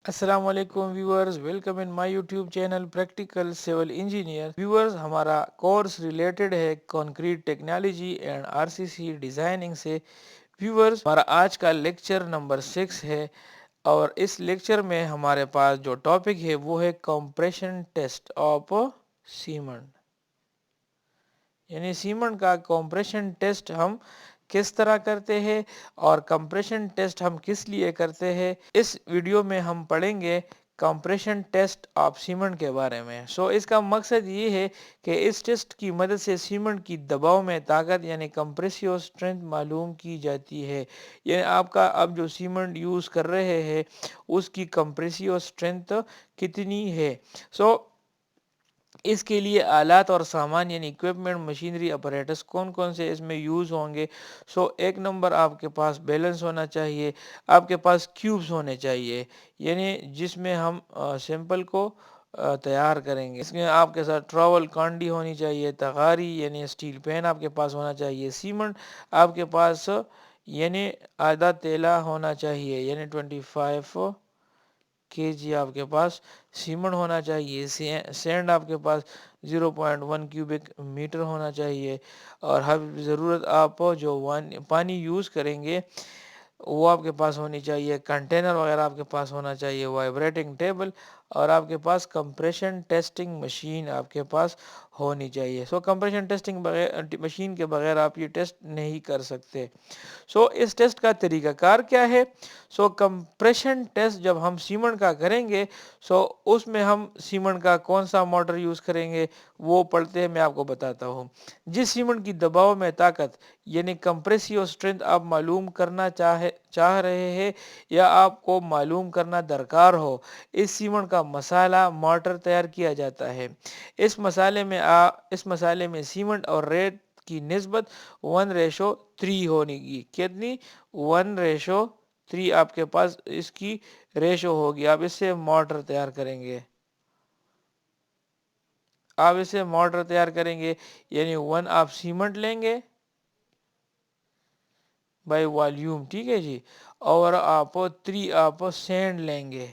السلام علیکم viewers, welcome in my YouTube channel practical civil engineer. Viewers, ہمارا course related ہے concrete technology and R C C designing سے. Viewers, ہمارا آج کا لیکچر نمبر 6 ہے اور اس لیکچر میں ہمارے پاس جو ٹاپک ہے وہ ہے کمپریشن ٹیسٹ آف سیمنٹ. یعنی سیمنٹ کا کمپریشن ٹیسٹ ہم کس طرح کرتے ہیں اور کمپریشن ٹیسٹ ہم کس لیے کرتے ہیں. اس ویڈیو میں ہم پڑھیں گے کمپریشن ٹیسٹ آف سیمنٹ کے بارے میں. اس کا مقصد یہ ہے کہ اس ٹیسٹ کی مدد سے سیمنٹ کی دباؤ میں طاقت یعنی کمپریسیو اسٹرینتھ معلوم کی جاتی ہے. یعنی آپ کا اب جو سیمنٹ یوز کر رہے ہیں اس کی کمپریسیو اسٹرینتھ کتنی ہے. اس کے لیے آلات اور سامان یعنی اکوپمنٹ، مشینری، اپریٹس کون کون سے اس میں یوز ہوں گے. ایک نمبر آپ کے پاس بیلنس ہونا چاہیے، آپ کے پاس کیوبز ہونے چاہیے یعنی جس میں ہم سیمپل کو تیار کریں گے. اس میں آپ کے ساتھ ٹراول کانڈی ہونی چاہیے، تغاری یعنی اسٹیل پین آپ کے پاس ہونا چاہیے، سیمنٹ آپ کے پاس یعنی آدھا تیلا ہونا چاہیے یعنی 25 kg آپ کے پاس سیمنٹ ہونا چاہیے، سینڈ آپ کے پاس 0.1 کیوبک میٹر ہونا چاہیے، اور ہر ضرورت آپ جو پانی یوز کریں گے وہ آپ کے پاس ہونی چاہیے، کنٹینر وغیرہ آپ کے پاس ہونا چاہیے، وائبریٹنگ ٹیبل، اور آپ کے پاس کمپریشن ٹیسٹنگ مشین آپ کے پاس ہونی چاہیے. کمپریشن ٹیسٹنگ مشین کے بغیر آپ یہ ٹیسٹ نہیں کر سکتے. اس ٹیسٹ کا طریقہ کار کیا ہے. کمپریشن ٹیسٹ جب ہم سیمنٹ کا کریں گے اس میں ہم سیمنٹ کا کون سا موٹر یوز کریں گے وہ پڑھتے ہیں. میں آپ کو بتاتا ہوں. جس سیمنٹ کی دباؤ میں طاقت یعنی کمپریسیو اسٹرینتھ آپ معلوم کرنا چاہ رہے ہیں یا آپ کو معلوم کرنا درکار ہو، اس سیمنٹ کا مسالہ موٹر تیار کیا جاتا ہے. اس مسالے میں سیمنٹ اور ریت کی نسبت 1:3 ہونے گی. کتنی؟ 1:3 آپ کے پاس اس کی ریشو ہوگی. آپ اس سے موٹر تیار کریں گے. یعنی 1 آپ سیمنٹ لیں گے بائی والیوم، ٹھیک ہے جی، اور آپ 3 آپ سینڈ لیں گے.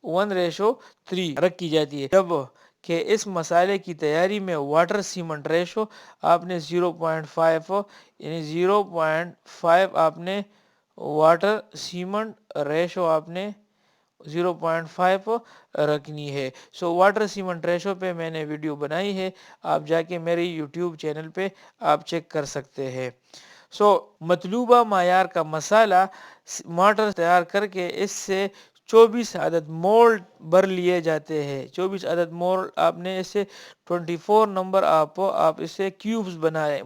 1:3 رکھ کی جاتی ہے. جب کہ اس مسالے کی تیاری میں واٹر سیمنٹ ریشو آپ نے 0.5 یعنی 0.5 آپ نے واٹر سیمنٹ ریشو آپ نے 0.5 رکھنی ہے. واٹر سیمنٹ ریشو پہ میں نے ویڈیو بنائی ہے، آپ جا کے میری یوٹیوب چینل پہ آپ چیک کر سکتے ہیں. مطلوبہ معیار کا مسالہ موٹر تیار کر کے اس سے 24 عدد مولڈ بھر لیے جاتے ہیں. 24 عدد مولڈ آپ نے اس سے 24 نمبر آپ اس سے کیوبز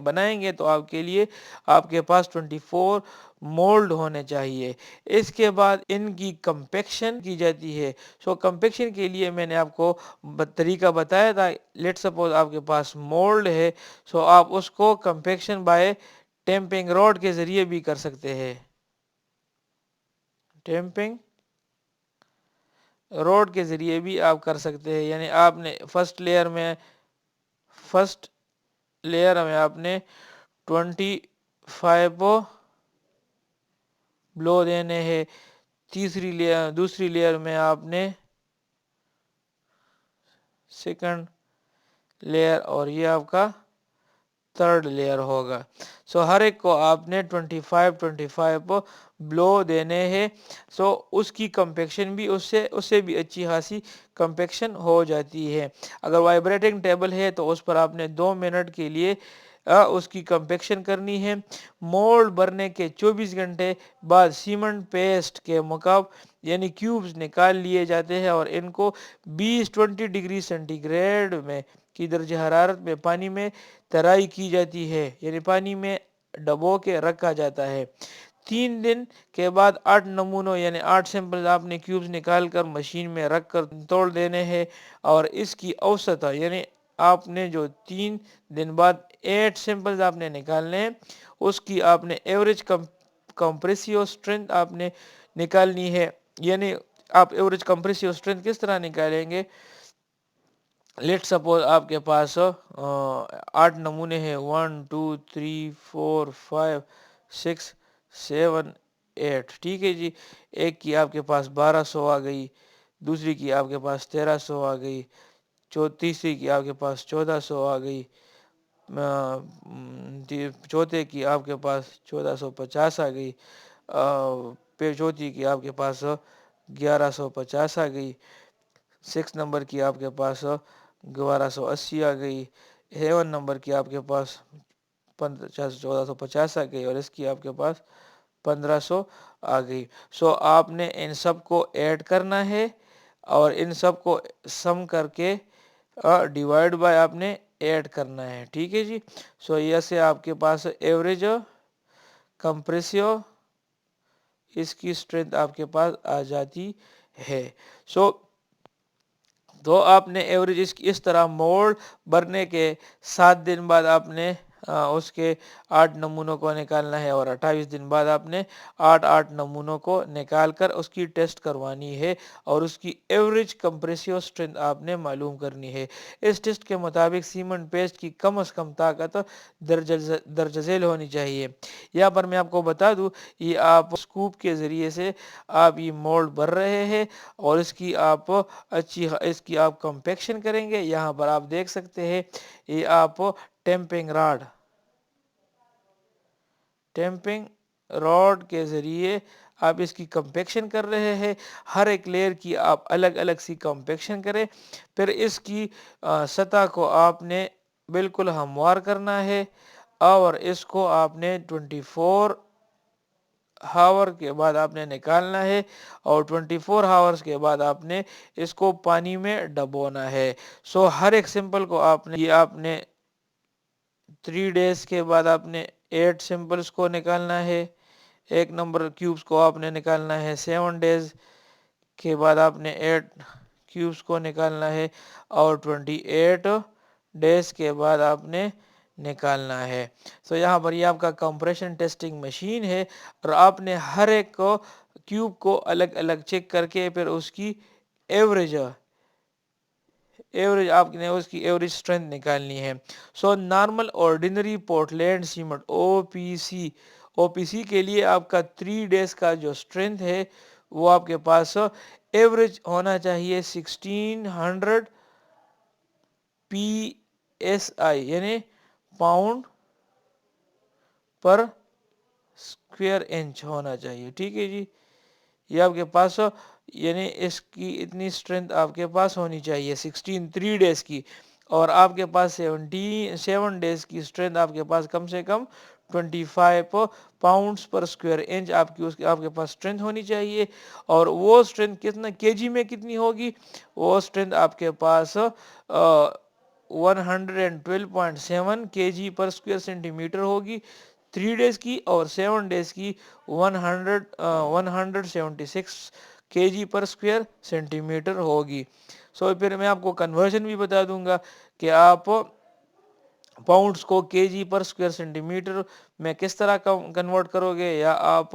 بنائیں گے تو آپ کے لیے آپ کے پاس 24 مولڈ ہونے چاہیے. اس کے بعد ان کی کمپیکشن کی جاتی ہے. کمپیکشن کے لیے میں نے آپ کو طریقہ بتایا تھا. لیٹ سپوز آپ کے پاس مولڈ ہے آپ اس کو کمپیکشن بائی ٹیمپنگ روڈ کے ذریعے بھی کر سکتے ہیں. ٹیمپنگ روڈ کے ذریعے بھی آپ کر سکتے ہیں. یعنی آپ نے فرسٹ لیئر میں آپ نے 25 بلو دینے ہیں. دوسری لیئر میں آپ نے سیکنڈ لیئر اور یہ آپ کا تھرڈ لیئر ہوگا. ہر ایک کو آپ نے 25 بلو دینے ہیں. اس کی کمپیکشن بھی اس سے بھی اچھی خاصی کمپیکشن ہو جاتی ہے. اگر وائبریٹنگ ٹیبل ہے تو اس پر آپ نے 2 منٹ کے لیے اس کی کمپیکشن کرنی ہے. مولڈ بھرنے کے 24 گھنٹے بعد سیمنٹ پیسٹ کے مکعب یعنی کیوبز نکال لیے جاتے ہیں اور ان کو 20 ڈگری سینٹی گریڈ کی درجہ حرارت میں پانی میں ترائی کی جاتی ہے. یعنی پانی میں ڈبو کے رکھا جاتا ہے. 3 دن کے بعد 8 نمونوں یعنی 8 سیمپل آپ نے کیوبز نکال کر مشین میں رکھ کر توڑ دینے ہیں اور اس کی اوسط یعنی آپ نے جو 3 دن بعد 8 سیمپلز آپ نے نکالنے ہیں اس کی آپ نے ایوریج کمپریسیو اسٹرینتھ آپ نے نکالنی ہے. یعنی آپ ایوریج کمپریسیو اسٹرینتھ کس طرح نکالیں گے. لیٹ سپوز آپ کے پاس 8 نمونے ہیں 1 2 3 4 5 6 7 8, ٹھیک ہے جی. ایک کی آپ کے پاس 1200 آ گئی، دوسری کی آپ کے پاس 1300 آ گئی، تیسری کی آپ کے پاس 1400 آ گئی، چوتھے کی آپ کے پاس 1450 آ گئی، پھر چوتھی کی آپ کے پاس 1150 آ گئی، 6 نمبر کی آپ کے پاس 1280 آ گئی، 7 نمبر کی آپ کے پاس 1450 آ گئی، اور اس کی آپ کے پاس 1500 آ گئی. سو آپ نے ان سب کو ایڈ کرنا ہے اور ان سب کو سم کر کے ڈیوائڈ بائی آپ نے 8 کرنا ہے، ٹھیک ہے جی. سو یہ سے آپ کے پاس ایوریج کمپریسیو اس کی اسٹرینتھ آپ کے پاس آ جاتی ہے. سو تو آپ نے ایوریج اس طرح مولڈ بھرنے کے 7 دن بعد آپ نے اس کے 8 نمونوں کو نکالنا ہے، اور 28 دن بعد آپ نے 8 نمونوں کو نکال کر اس کی ٹیسٹ کروانی ہے، اور اس کی ایوریج کمپریسیو اسٹرینتھ آپ نے معلوم کرنی ہے. اس ٹیسٹ کے مطابق سیمنٹ پیسٹ کی کم از کم طاقت درجہ ذیل ہونی چاہیے. یہاں پر میں آپ کو بتا دوں، یہ آپ سکوپ کے ذریعے سے آپ یہ مولڈ بھر رہے ہیں، اور اس کی آپ کمپیکشن کریں گے. یہاں پر آپ دیکھ سکتے ہیں یہ آپ ٹیمپنگ راڈ کے ذریعے آپ اس کی کمپیکشن کر رہے ہیں. ہر ایک لیئر کی آپ الگ الگ سی کمپیکشن کریں، پھر اس کی سطح کو آپ نے بالکل ہموار کرنا ہے، اور اس کو آپ نے 24 ہاور کے بعد آپ نے نکالنا ہے، اور 24 ہاورز کے بعد آپ نے اس کو پانی میں ڈبونا ہے. سو ہر ایک سمپل کو آپ نے 3 ڈیز کے بعد آپ نے 8 سمپلز کو نکالنا ہے. ایک نمبر کیوبز کو آپ نے نکالنا ہے 7 ڈیز کے بعد آپ نے 8 کیوبز کو نکالنا ہے، اور 28 ڈیز کے بعد آپ نے نکالنا ہے. سو یہاں پر یہ آپ کا کمپریشن ٹیسٹنگ مشین ہے، اور آپ نے ہر ایک کیوب کو الگ الگ چیک کر کے پھر اس کی ایوریج آپ نے اس کی ایوریج اسٹرینتھ نکالنی ہے. سو نارمل آرڈینری پورٹلینڈ سیمنٹ او پی سی کے لیے آپ کا 3 ڈیز کا جو اسٹرینتھ ہے وہ آپ کے پاس ایوریج ہونا چاہیے 1600 پی ایس آئی، یعنی پاؤنڈ پر اسکوائر انچ ہونا چاہیے، ٹھیک ہے جی. یہ آپ کے پاس یعنی اس کی اتنی اسٹرینتھ آپ کے پاس ہونی چاہیے 3 ڈیز کی، اور آپ کے پاس 7 ڈیز کی اسٹرینتھ آپ کے پاس کم سے کم 25 پاؤنڈز پر اسکوائر انچ آپ کے پاس اسٹرینتھ ہونی چاہیے. اور وہ اسٹرینتھ کتنا کے جی میں کتنی ہوگی؟ وہ اسٹرینتھ آپ کے پاس 112.7 کے جی پر اسکوائر سینٹی میٹر ہوگی 3 ڈیز کی، اور 7 ڈیز کی 176 کے جی پر اسکوائر سینٹی میٹر ہوگی. سو پھر میں آپ کو کنورژن بھی بتا دوں گا کہ آپ پاؤنڈز کو کے جی پر اسکوائر سینٹی میٹر میں کس طرح کنورٹ کرو گے، یا آپ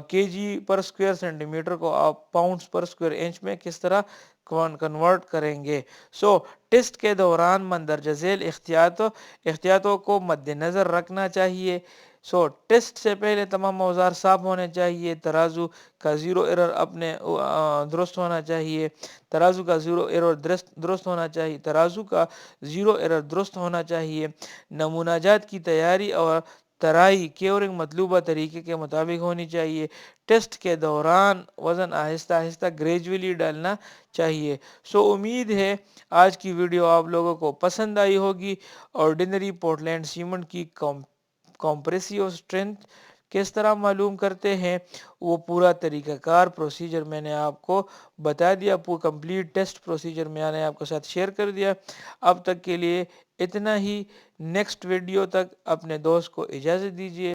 کے جی پر اسکوائر سینٹی میٹر کو آپ پاؤنڈز پر اسکوائر انچ میں کس طرح کنورٹ کریں گے. سو ٹیسٹ کے دوران مندرجہ ذیل احتیاطوں کو مد نظر رکھنا چاہیے. سو ٹیسٹ سے پہلے تمام اوزار صاف ہونے چاہیے، ترازو کا زیرو ایرر درست ہونا چاہیے، درست ہونا چاہیے. نمونہ جات کی تیاری اور ترائی کیورنگ مطلوبہ طریقے کے مطابق ہونی چاہیے. ٹیسٹ کے دوران وزن آہستہ آہستہ گریجولی ڈالنا چاہیے. سو امید ہے آج کی ویڈیو آپ لوگوں کو پسند آئی ہوگی. آرڈینری پورٹلینڈ سیمنٹ کی کمپریسیو اسٹرینتھ کس طرح معلوم کرتے ہیں، وہ پورا طریقہ کار پروسیجر میں نے آپ کو بتا دیا، کمپلیٹ ٹیسٹ پروسیجر میں نے آپ کے ساتھ شیئر کر دیا. اب تک کے لیے اتنا ہی. نیکسٹ ویڈیو تک اپنے دوست کو اجازت دیجیے.